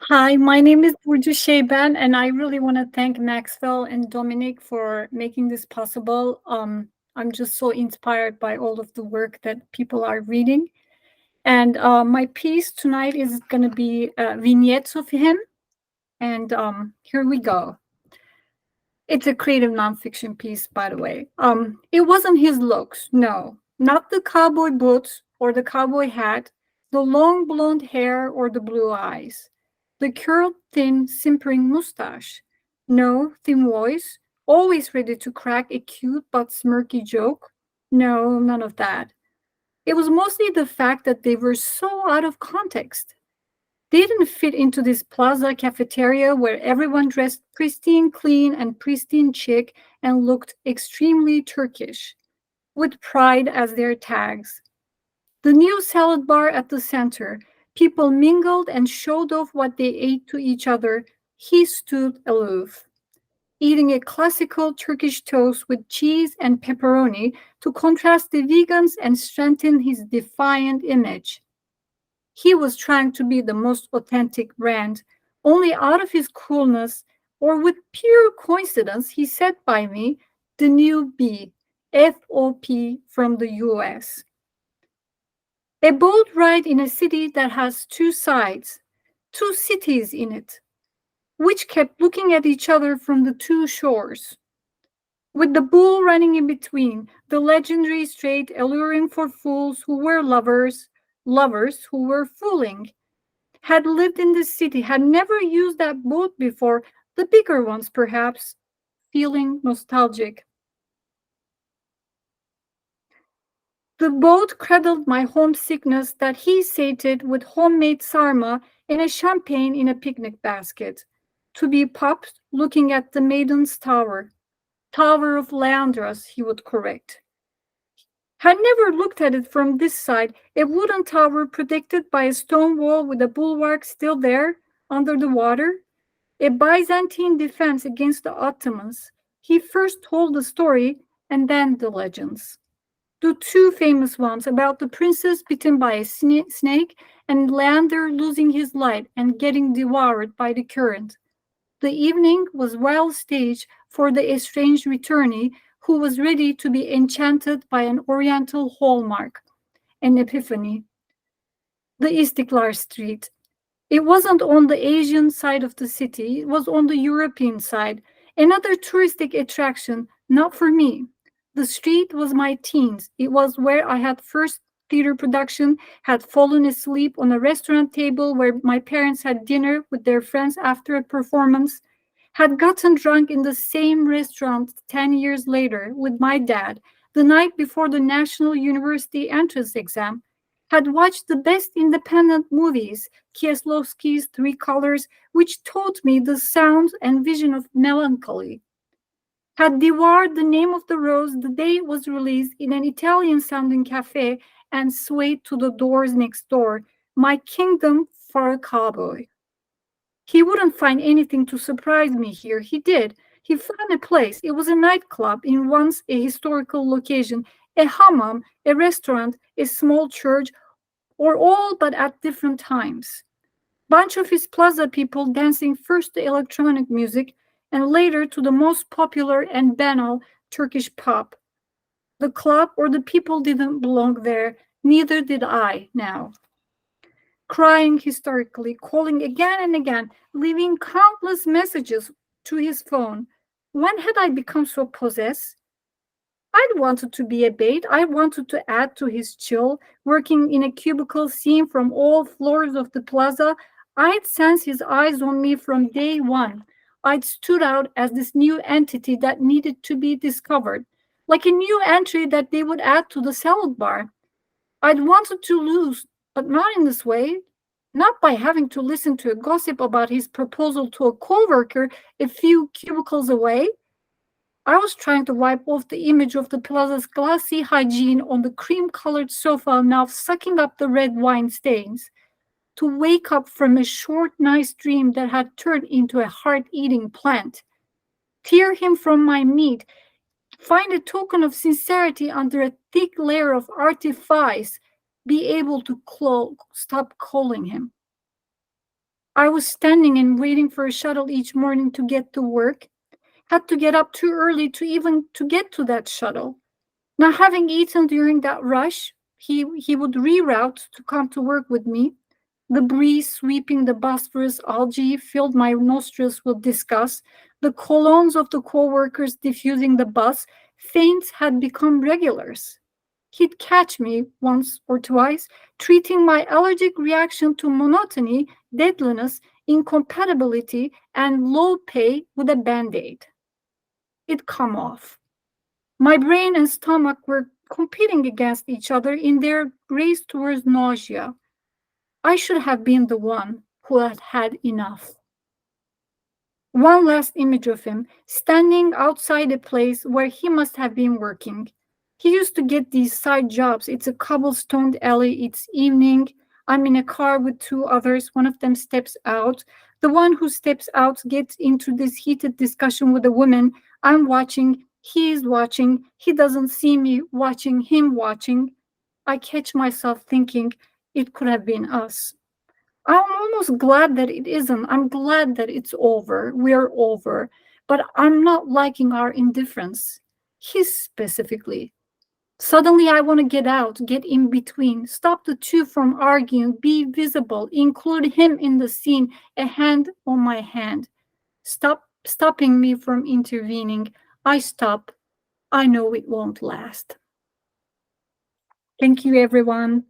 Hi, my name is Burcu Seyben, and I really want to thank Maxwell and Dominic for making this possible. I'm just so inspired by all of the work that people are reading. And my piece tonight is going to be Vignettes of Him. And here we go. It's a creative nonfiction piece, by the way. It wasn't his looks, no, not the cowboy boots or the cowboy hat, the long blonde hair or the blue eyes, the curled, thin, simpering mustache. No, thin voice, always ready to crack a cute but smirky joke. No, none of that. It was mostly the fact that they were so out of context. They didn't fit into this plaza cafeteria where everyone dressed pristine clean and pristine chic and looked extremely Turkish, with pride as their tags. The new salad bar at the center, people mingled and showed off what they ate to each other. He stood aloof, eating a classical Turkish toast with cheese and pepperoni to contrast the vegans and strengthen his defiant image. He was trying to be the most authentic brand. Only out of his coolness, or with pure coincidence, he sat by me, the new B, FOP from the US. A boat ride in a city that has two sides, two cities in it, which kept looking at each other from the two shores. With the bull running in between, the legendary strait alluring for fools who were lovers, lovers who were fooling. Had lived in the city, had never used that boat before, the bigger ones perhaps, feeling nostalgic. The boat cradled my homesickness that he sated with homemade sarma and a champagne in a picnic basket. To be popped looking at the Maiden's Tower. Tower of Leandras, he would correct. Had never looked at it from this side, a wooden tower protected by a stone wall with a bulwark still there, under the water. A Byzantine defense against the Ottomans. He first told the story and then the legends. The two famous ones about the princess bitten by a snake and Leander losing his life and getting devoured by the current. The evening was well staged for the estranged returnee who was ready to be enchanted by an oriental hallmark, an epiphany. The Istiklal Street. It wasn't on the Asian side of the city, it was on the European side. Another touristic attraction, not for me. The street was my teens. It was where I had first theater production, had fallen asleep on a restaurant table where my parents had dinner with their friends after a performance, had gotten drunk in the same restaurant 10 years later with my dad the night before the National University entrance exam, had watched the best independent movies, Kieslowski's Three Colors, which taught me the sound and vision of melancholy, had devoured The Name of the Rose the day it was released in an Italian-sounding cafe and swayed to the doors next door, my kingdom for a cowboy. He wouldn't find anything to surprise me here. He did. He found a place. It was a nightclub in once a historical location, a hammam, a restaurant, a small church, or all but at different times. Bunch of his plaza people dancing first to electronic music and later to the most popular and banal Turkish pop. The club or the people didn't belong there, neither did I now. Crying hysterically, calling again and again, leaving countless messages to his phone. When had I become so possessed? I'd wanted to be a bait. I wanted to add to his chill, working in a cubicle seen from all floors of the plaza. I'd sensed his eyes on me from day one. I'd stood out as this new entity that needed to be discovered, like a new entry that they would add to the salad bar. I'd wanted to lose, but not in this way. Not by having to listen to a gossip about his proposal to a coworker a few cubicles away. I was trying to wipe off the image of the plaza's glassy hygiene on the cream-colored sofa now sucking up the red wine stains, to wake up from a short, nice dream that had turned into a heart-eating plant, tear him from my meat, find a token of sincerity under a thick layer of artifice, be able to stop calling him. I was standing and waiting for a shuttle each morning to get to work. Had to get up too early to even to get to that shuttle. Now, having eaten during that rush, he would reroute to come to work with me. The breeze sweeping the Bosphorus algae filled my nostrils with disgust. The colognes of the co-workers diffusing the buzz, faints had become regulars. He'd catch me once or twice, treating my allergic reaction to monotony, deadliness, incompatibility, and low pay with a band-aid. It'd come off. My brain and stomach were competing against each other in their race towards nausea. I should have been the one who had had enough. One last image of him, standing outside a place where he must have been working. He used to get these side jobs. It's a cobblestoned alley. It's evening. I'm in a car with two others. One of them steps out. The one who steps out gets into this heated discussion with a woman. I'm watching. He is watching. He doesn't see me watching him watching. I catch myself thinking it could have been us. I'm almost glad that it isn't. I'm glad that it's over. We're over. But I'm not liking our indifference. His specifically. Suddenly, I want to get out, get in between, stop the two from arguing, be visible, include him in the scene, a hand on my hand. Stopping me from intervening. I stop. I know it won't last. Thank you, everyone.